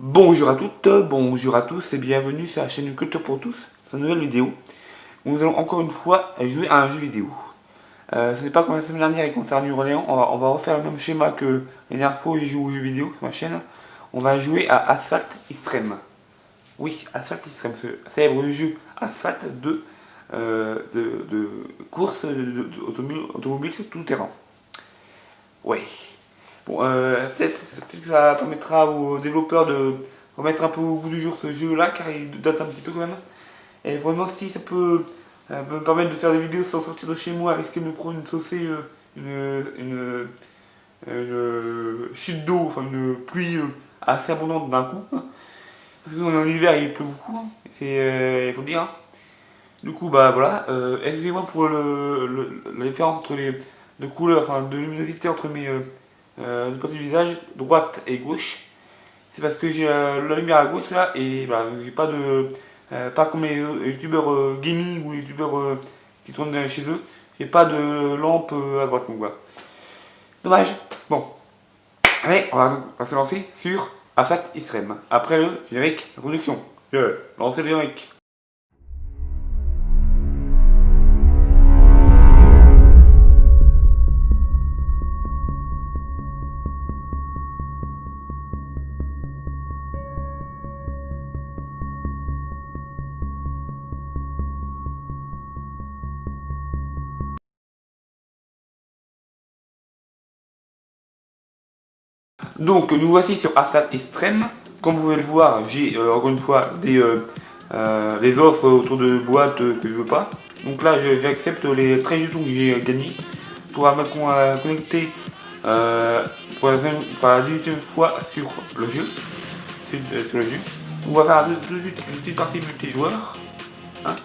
Bonjour à toutes, bonjour à tous et bienvenue sur la chaîne Culture pour tous, sur une nouvelle vidéo. Nous allons encore une fois jouer à un jeu vidéo. Ce n'est pas comme la semaine dernière avec Concert New Orleans, on va refaire le même schéma que la dernière fois où j'ai joué aux jeux vidéo sur ma chaîne. On va jouer à Asphalt Extreme. Oui, Asphalt Extreme, ce célèbre jeu Asphalt de course automobile sur tout terrain. Ouais. Bon, peut-être que ça permettra aux développeurs de remettre un peu au goût du jour ce jeu-là, car il date un petit peu quand même. Et vraiment, si ça peut me permettre de faire des vidéos sans sortir de chez moi, risquer de me prendre une saucée, une chute d'eau, enfin une pluie assez abondante d'un coup. Hein. Parce qu'en hiver, il pleut beaucoup, hein. Il faut le dire. Hein. Du coup, bah voilà, excusez-moi pour la différence entre les couleurs, enfin de luminosité entre mes deux parties du visage, droite et gauche. C'est parce que j'ai la lumière à gauche là, et voilà, j'ai pas de. Pas comme les youtubeurs gaming ou les youtubeurs qui tournent chez eux, j'ai pas de lampe à droite, donc voilà. Dommage. Bon, allez, on va se lancer sur Asphalt Extreme. Après le générique, la production. Lancer le générique. Donc nous voici sur Asphalt Extreme. Comme vous pouvez le voir, j'ai encore une fois des offres autour de boîtes que je veux pas. Donc là j'accepte les 13 jetons que j'ai gagnés pour me connecter pour la 18e fois sur le jeu. Sur le jeu. On va faire tout de suite une petite partie multijoueur. Hein,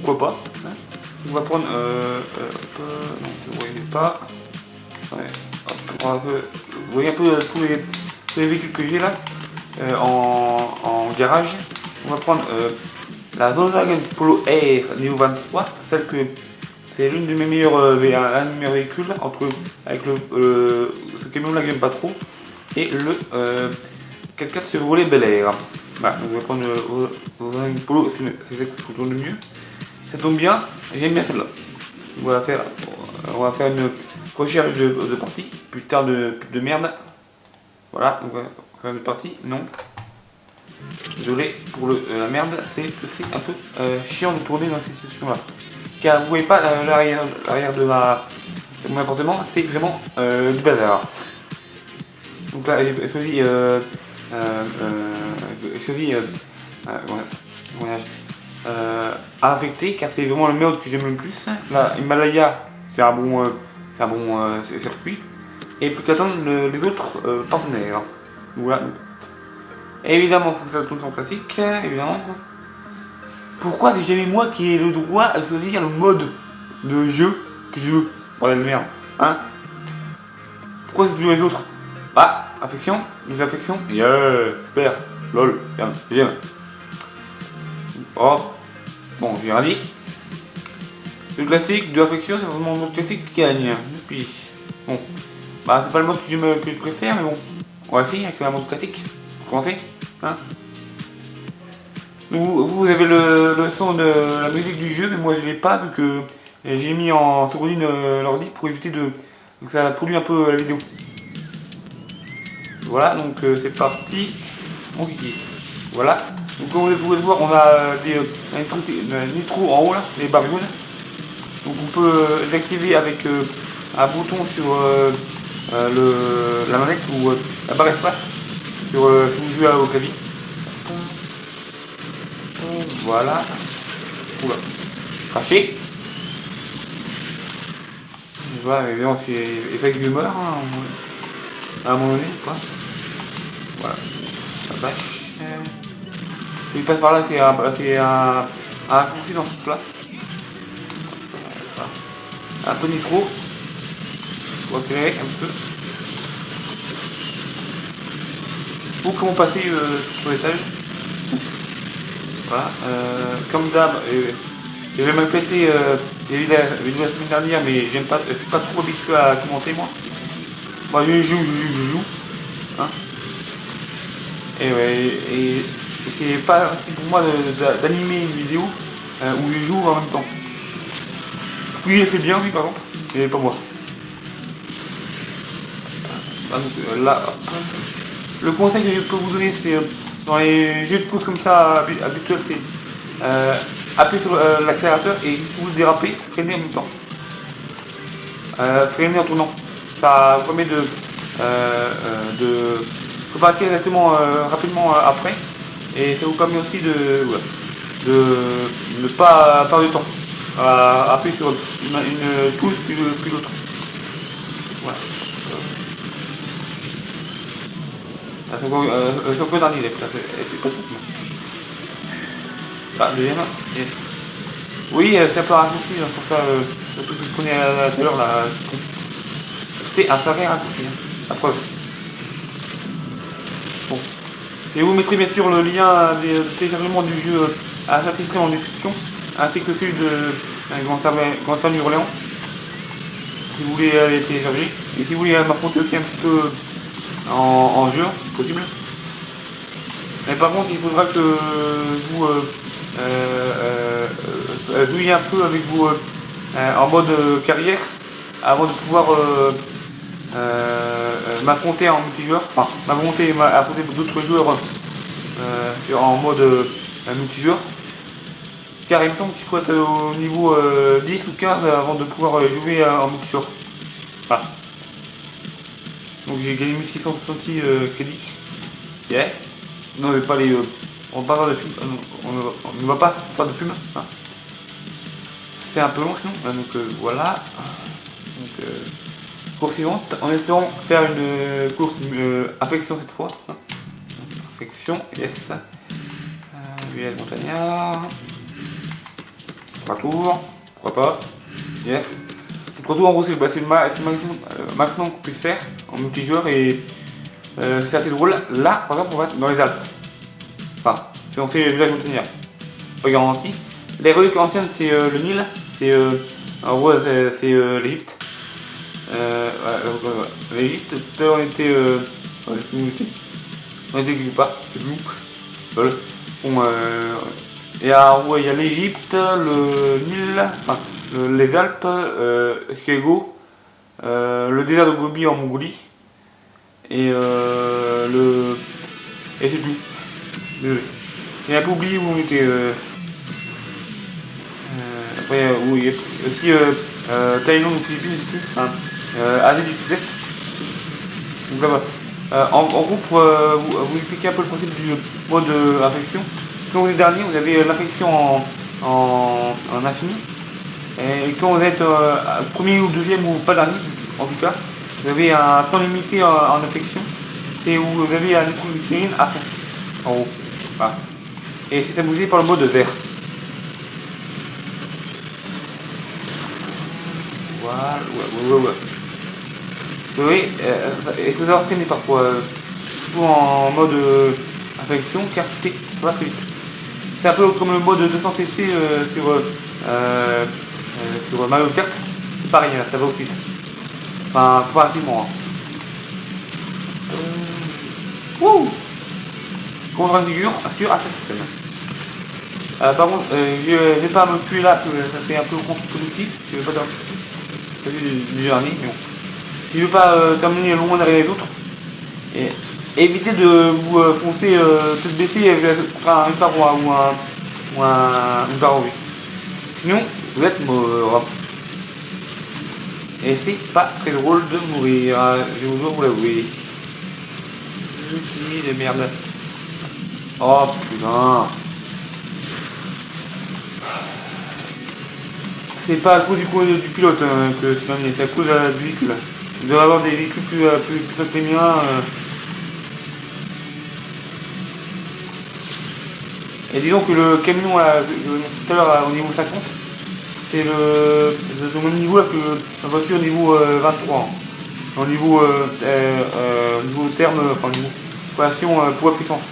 pourquoi pas. Hein. On va prendre non, vous voyez pas. Ouais. Hop, vous voyez un peu tous les véhicules que j'ai là en garage. On va prendre la Volkswagen Polo Air Neo 23, celle que c'est l'une de mes meilleures, un de mes meilleurs véhicules avec ce camion là que j'aime pas trop et le 4x4 Chevrolet Bel Air. Voilà, donc on va prendre le Volkswagen Polo, c'est celle qui tourne le mieux. Ça tombe bien, j'aime bien celle-là. On va faire une recherche de partie, putain de merde. Voilà, donc recherche de partie, non. Désolé pour la merde, c'est un peu chiant de tourner dans ces situations-là. Car vous voyez pas l'arrière de mon appartement, c'est vraiment du bazar. Donc là, j'ai choisi affecté, car c'est vraiment le mode que j'aime le plus. Là, Himalaya, c'est un bon circuit. Et plus qu'attendre les autres partenaires. Voilà. Et évidemment, il faut que ça tourne en classique, évidemment. Pourquoi c'est jamais moi qui ai le droit de choisir le mode de jeu que je veux? Bordel de merde, hein? Pourquoi c'est toujours les autres? Bah, affection, les affections, yeah, super, lol, j'aime. Oh, bon, j'ai rien dit. Le classique, de affection, c'est vraiment le mode classique qui gagne. Et puis, bon, bah c'est pas le mode que je préfère, mais bon, on va essayer avec un mode classique. Pour commencer, hein. Vous avez le son de la musique du jeu, mais moi je l'ai pas vu que j'ai mis en sourdine l'ordi pour éviter que ça pollue un peu la vidéo. Voilà, donc c'est parti, mon kiki. Voilà, donc comme vous pouvez le voir, on a des nitro en haut là, les barres jaunes. Donc on peut les activer avec un bouton sur la manette ou la barre espace si vous jouez au clavier. Voilà. Oula. Craché. Voilà, évidemment, il fait que je meurs hein, à un moment donné, quoi. Voilà. La vache. Il passe par là, c'est un raccourci dans ce truc là. Un peu nitro. Pour accélérer un petit peu. Pour comment passer sur l'étage. Voilà. Comme d'hab, je vais me péter les vidéos la semaine dernière, mais j'aime pas, je suis pas trop habitué à commenter moi. Moi je joue. Hein. Et ouais, et c'est pas facile pour moi d'animer une vidéo où je joue en même temps. Oui, il fait bien, oui, par contre, mais pas moi. Ah, donc, là, le conseil que je peux vous donner, c'est dans les jeux de course comme ça habituels, c'est appuyer sur l'accélérateur et si vous le dérapez, freinez en même temps. Freiner en tournant. Ça vous permet de repartir exactement rapidement après. Et ça vous permet aussi de ne pas perdre de temps. Appuyer sur une touche puis l'autre. Voilà. C'est encore dernier, putain, c'est pas tout. Ah, deuxième, yes. Oui, c'est un peu raccourci, hein, pour ça, le truc que je prenais tout à l'heure là. C'est un sacré raccourci, hein, la preuve. Bon. Et vous mettrez bien sûr le lien de téléchargement du jeu à satisfaire en description, ainsi que celui de Grand Sam Orléans, si vous voulez les télécharger. Et si vous voulez m'affronter aussi un petit peu en jeu, c'est possible. Mais par contre, il faudra que vous jouiez un peu avec vous en mode carrière avant de pouvoir m'affronter en multijoueur, enfin m'affronter d'autres joueurs en mode multijoueur. Car il me semble qu'il faut être au niveau 10 ou 15 avant de pouvoir jouer en multijoueur. Voilà. Donc j'ai gagné 1666 crédits. Yeah. Non, mais pas les. On va pas faire de pub. On ne va pas faire de pub. Hein. C'est un peu long sinon. Donc voilà. Donc, course suivante. En espérant faire une course affection cette fois. Hein. Affection, yes. Village montagnard. 3 tours. Pourquoi pas. Yes. 3 tours en gros c'est le maximum qu'on puisse faire en multijoueur et c'est assez drôle. Là par exemple on va être dans les Alpes. Enfin, si on fait le village montagnard, pas garanti. Les reliques anciennes, c'est le Nil, c'est en gros, c'est l'Egypte. L'Egypte, tout à l'heure on était. On était quelque part, c'est blou. Voilà. Bon, et en gros, il y a l'Egypte, le Nil, enfin, les Alpes, Chicago, le désert de Gobi en Mongolie, et et c'est tout. Désolé. J'ai un peu oublié où on était. Après, oui, il y a aussi Thaïlande ou Philippines, je sais plus. Hein. Asie du Sud-Est. Donc là-bas. En gros, pour vous expliquer un peu le principe du mode infection, quand vous êtes dernier, vous avez l'infection en infini. Et quand vous êtes premier ou deuxième ou pas dernier, en tout cas, vous avez un temps limité en infection. C'est où vous avez un nitroglycérine à fond. En haut. Voilà. Et c'est stabilisé par le mode vert. Voilà, ouais. Oui, il faut savoir freiner parfois, surtout en mode infection, car ça va très vite. C'est un peu comme le mode 200cc sur Mario Kart, c'est pareil, ça va aussi vite. Enfin, comparativement. Hein. Wouh! Contre une figure sur A7. Par contre, je vais pas me tuer là parce que ça serait un peu contre-productif. Je vais pas du dernier, mais bon. Je veux pas terminer loin derrière les autres. Et évitez de vous foncer tête baissée contre une paroi ou une paroi. Sinon, vous êtes mort. Et c'est pas très drôle de mourir, je vous l'avouer. Outil de merde. Oh putain. C'est pas à cause du pilote que c'est gagné, c'est à cause du véhicule. Il doit avoir des véhicules plus puissants que les miens. Et disons que le camion tout à l'heure au niveau 50, c'est au même niveau là que la voiture au niveau 23. Au niveau, niveau terme, enfin niveau relation poids-puissance.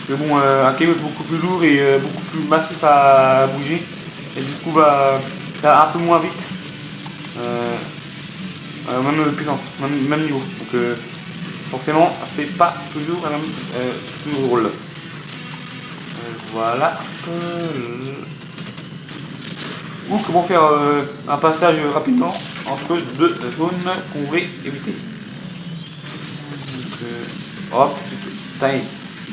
Mais bon, un camion c'est beaucoup plus lourd et beaucoup plus massif à bouger. Et du coup, bah, ça va un peu moins vite. Même puissance, même niveau. Donc, forcément c'est pas toujours la même, plus drôle. Voilà. Ou comment faire un passage rapidement entre deux zones qu'on voulait éviter. Donc, hop, putain,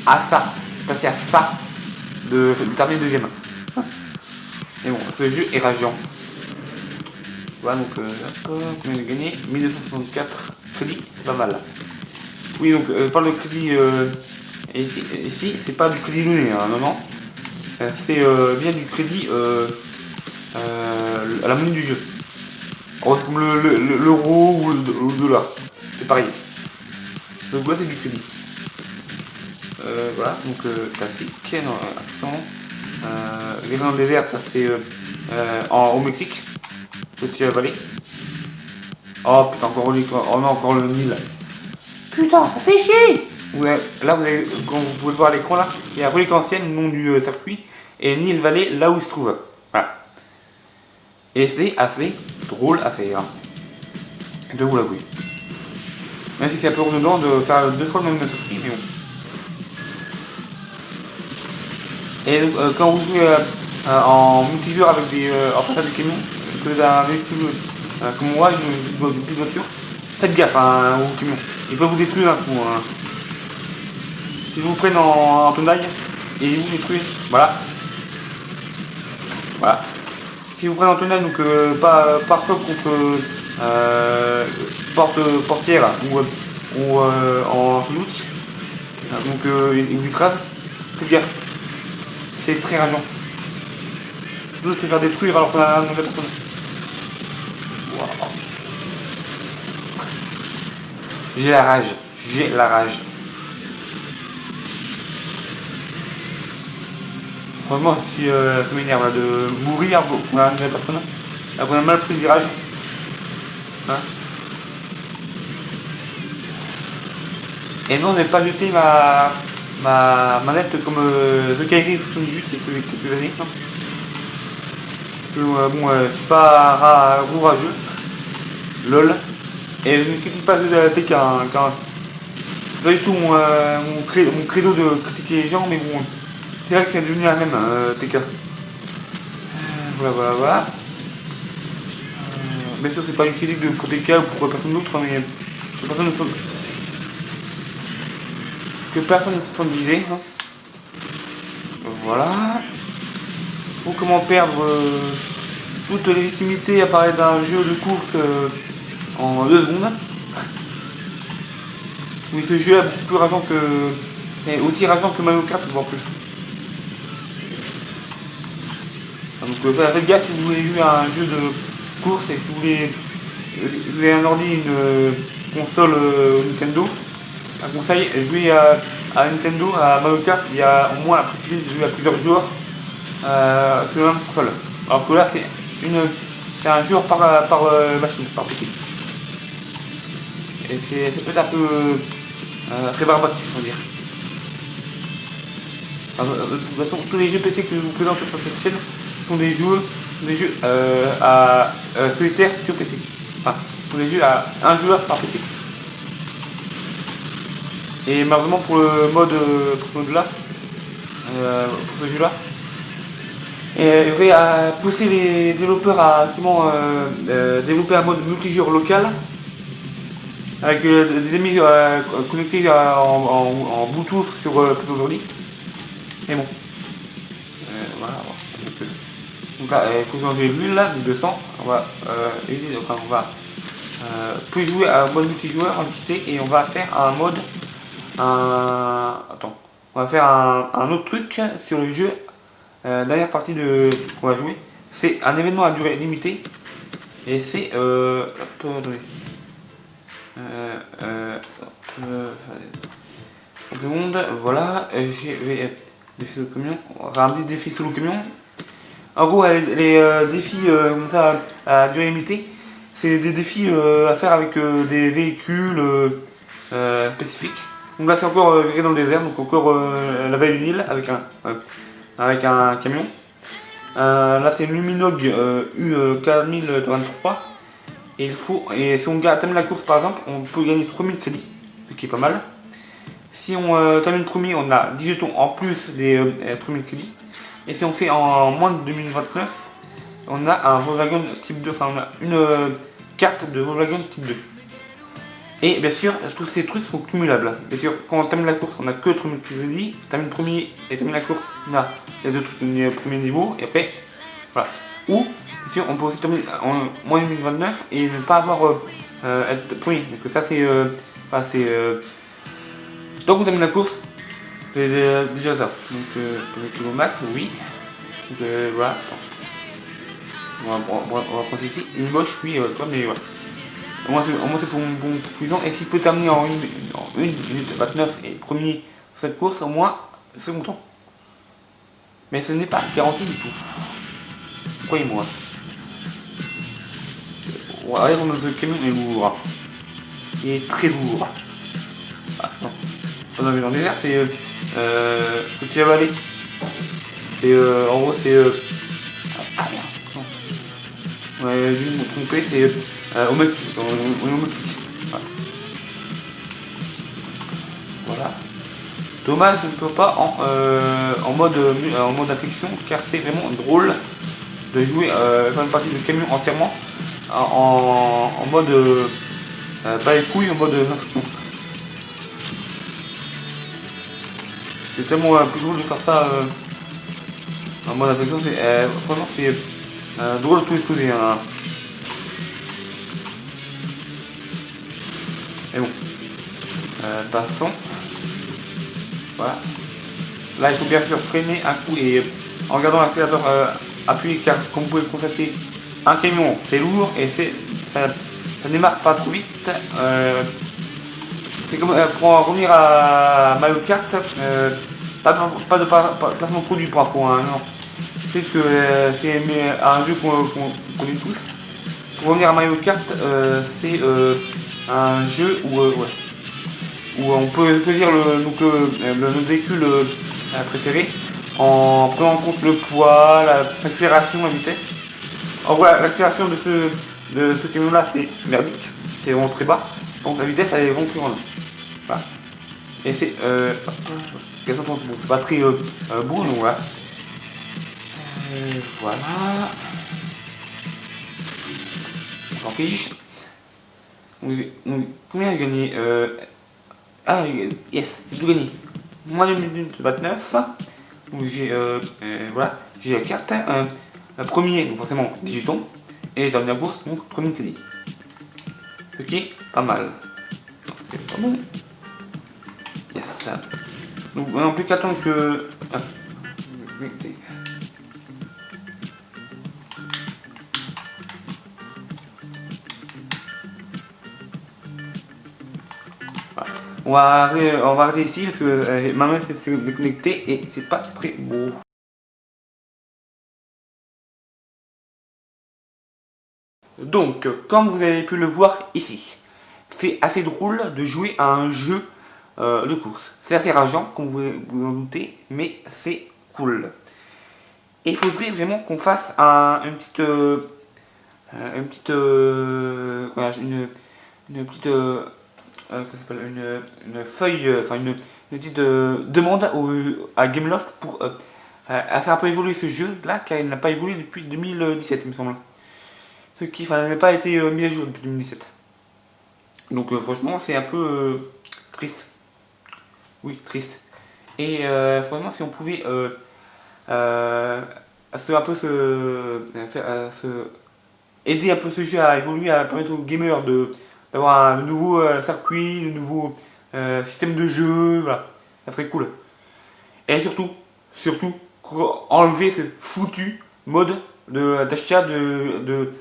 à ça, passer à ça de terminer deuxième. Mais bon, ce jeu est rageant. Voilà, donc combien j'ai gagné 1264 crédits, c'est pas mal. Oui, donc par le crédit ici c'est pas du crédit donné, hein, non, non. C'est bien du crédit à la monnaie du jeu. Alors, c'est comme l'euro ou le dollar, c'est pareil. Donc là c'est du crédit. Voilà, donc classique, non, attends. Les gens des verts, ça c'est au Mexique, petit vallée. Oh putain, encore oh non, encore le Nil. Putain, ça fait chier! Ouais, là, vous avez, comme vous pouvez le voir à l'écran, là, il y a relique ancienne, le nom du circuit, et Nil Valley, là où il se trouve. Voilà. Et c'est assez drôle à faire. Je vous l'avoue. Même si c'est un peu redondant de faire 2 fois le même circuit, mais bon. Et donc, quand vous jouez en multijoueur avec en face à des camions, que vous avez un véhicule comme moi, une petite voiture, faites gaffe aux camions. Ils peuvent vous détruire un coup. S'ils vous prennent en tenaille et ils vous détruisent, voilà. Voilà. Si vous prenez en tenaille, donc pas choc contre portière ou en sandwich, donc ils vous écrasent, faites gaffe. C'est très rageant. L'autre se faire détruire alors qu'on a un mauvais personne. Wow. J'ai la rage. J'ai la rage. Franchement, si ça m'énerve de mourir pour une nouvelle personne, là qu'on a mal pris le virage. Hein. Et non, je n'ai pas jeté ma manette comme The Kairi 78 c'est quelques années. Hein. Bon, c'est pas courageux. LOL. Et je ne critique pas de la TK, hein, car c'est pas du tout mon credo de critiquer les gens, mais bon, c'est vrai que c'est devenu la même TK. Voilà. Bien sûr, c'est pas une critique de TK ou pour personne d'autre, mais que personne ne se sente visé. Hein. Voilà. Ou comment perdre toute légitimité à parler d'un jeu de course en 2 secondes. Oui, ce jeu est beaucoup plus rageant que. Et aussi rageant que Mario Kart, voire plus. Donc faites gaffe si vous voulez jouer à un jeu de course et si vous avez un ordi, une console Nintendo, un conseil, jouer à Nintendo, à Mario Kart, il y a au moins la possibilité de jouer à plusieurs joueurs sur la même console. Alors que là c'est un joueur par machine, par PC. Et c'est peut-être un peu rébarbatif, on va dire. Alors, de toute façon, tous les jeux PC que je vous présente sur cette chaîne sont des jeux à solitaire sur PC. Enfin, sont des jeux à un joueur par PC. Et malheureusement pour le mode là, pour ce jeu là, il y aurait à pousser les développeurs à justement développer un mode multijoueur local avec des amis connectés en Bluetooth sur aujourd'hui. Mais bon, voilà. Donc là, il faut changer l'huile là, de 200. On va plus jouer à un mode multijoueur en quitter et on va faire un mode. Attends, on va faire un autre truc sur le jeu. Dernière partie qu'on va jouer, c'est un événement à durée limitée et c'est seconde, voilà, j'ai défi solo camion, on va faire un petit défi solo camion. En gros, les défis comme ça à durée limitée, c'est des défis à faire avec des véhicules spécifiques. Donc là, c'est encore viré dans le désert, donc encore la veille du Nil avec un camion. Là, c'est une Luminog U4023. Et si on termine la course par exemple, on peut gagner 3000 crédits. ce qui est pas mal. Si on termine premier, on a 10 jetons en plus des 3000 crédits. Et si on fait en moins de 2029, on a un Volkswagen type 2, enfin on a une carte de Volkswagen type 2. Et bien sûr, tous ces trucs sont cumulables. Bien sûr, quand on termine la course, on n'a que 3000 crédits. Termine premier et termine la course, on a les deux trucs du premier niveau. Et après, voilà. Ou, bien sûr, on peut aussi terminer en moins 2029 et ne pas avoir être premier. Donc ça, c'est. Voilà, tant qu'on termine la course, c'est déjà ça. Donc, avec le max, oui. Donc voilà. On va prendre ici. Il est moche, oui, toi, mais voilà. Au moins c'est pour mon bon conclusion. Et s'il peut terminer en 1 minute 29 et premier sur cette course, au moins c'est content. Mais ce n'est pas garanti du tout. Croyez-moi. Regardez comment ce camion est lourd. Il est très lourd. Ah non. Dans les airs, c'est petit avalé. C'est en gros c'est ah merde. Non. Ouais, j'ai dû me tromper, c'est au Mexique. Au Mexique. Voilà. Dommage, je ne peux pas en mode affection, car c'est vraiment drôle de jouer faire une partie de camion entièrement en mode pas les couilles, en mode affection. C'est tellement plus drôle de faire ça en mode affection. Franchement, c'est drôle de tout exposer. Hein. Et bon, passons. Voilà. Là, il faut bien sûr freiner un coup et en regardant l'accélérateur appuyé, car comme vous pouvez le constater, un camion c'est lourd et ça démarre pas trop vite. C'est comme pour en revenir à Mario Kart, pas de placement de produit pour info, hein, non. C'est que c'est un jeu qu'on connaît tous. Pour revenir à Mario Kart, c'est un jeu où on peut choisir notre véhicule préféré en prenant en compte le poids, l'accélération, la vitesse. En gros, l'accélération de ce camion là c'est merdique, c'est vraiment très bas, donc la vitesse elle est vraiment très grande. Voilà. Et c'est c'est pas très beau, donc voilà. Voilà. On s'en fiche. Combien j'ai gagné Ah, yes, j'ai tout gagné. Moins de minute 29. Donc j'ai voilà, j'ai la carte. Le premier, donc forcément 10 jetons. Et les dernières bourses, donc 3000 crédits. Ok, pas mal. C'est pas bon. Yes. Donc on n'a plus qu'à attendre que. Ah. On va arrêter ici parce que ma main s'est déconnectée et c'est pas très beau. Donc, comme vous avez pu le voir ici, c'est assez drôle de jouer à un jeu de course. C'est assez rageant, comme vous en doutez, mais c'est cool. Et il faudrait vraiment qu'on fasse une petite une feuille, enfin une petite demande à Gameloft pour faire un peu évoluer ce jeu là, car il n'a pas évolué depuis 2017, il me semble. Ce qui n'a pas été mis à jour depuis 2017. Donc franchement, c'est un peu triste. Oui, triste. Et franchement, si on pouvait un peu aider un peu ce jeu à évoluer, à permettre aux gamers d'avoir un nouveau circuit, de nouveau système de jeu, voilà, ça serait cool. Et surtout, enlever ce foutu mode d'achat de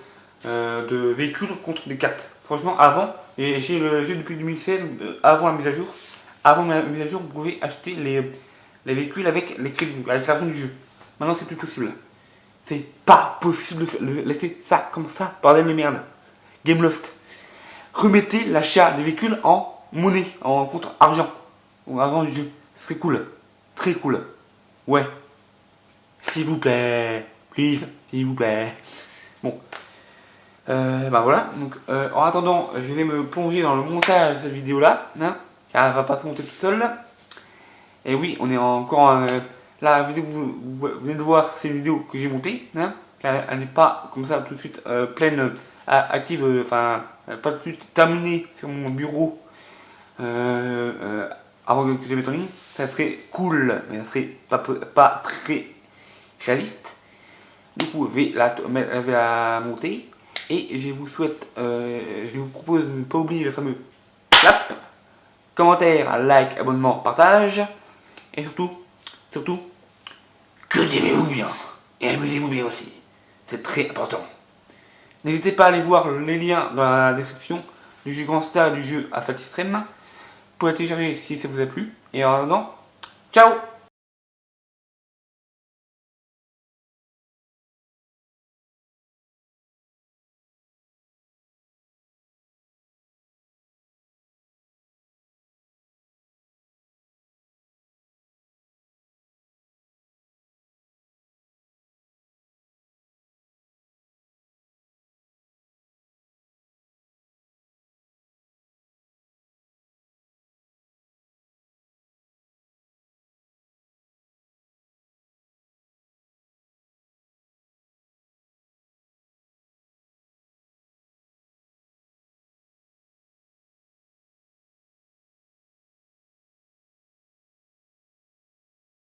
véhicules contre des cartes. Franchement, avant, et j'ai le jeu depuis 2016, avant la mise à jour, vous pouvez acheter les véhicules avec les crédits, avec la fin du jeu. Maintenant, c'est plus possible. C'est pas possible de laisser ça comme ça, bordel de merde. Gameloft, remettez l'achat des véhicules en monnaie, en contre argent, ou argent du jeu. Ce serait cool, très cool. Ouais, s'il vous plaît, please, s'il vous plaît. Bon, bah voilà. Donc, en attendant, je vais me plonger dans le montage de cette vidéo là. Hein. car elle va pas se monter toute seule. Et oui, on est encore la vidéo que vous venez de voir, c'est une vidéo que j'ai montée, hein, car elle n'est pas comme ça tout de suite pleine, active, enfin pas tout de suite terminée sur mon bureau avant que je mette en ligne. Ça serait cool, mais ça serait pas très réaliste. Du coup, je vais la monter et je vous souhaite, je vous propose de ne pas oublier le fameux clap, commentaire, like, abonnement, partage. Et surtout, cultivez-vous bien et amusez-vous bien aussi. C'est très important. N'hésitez pas à aller voir les liens dans la description du jeu Gangsta et du jeu Asphalt Extreme pour la télécharger si ça vous a plu. Et en attendant, ciao!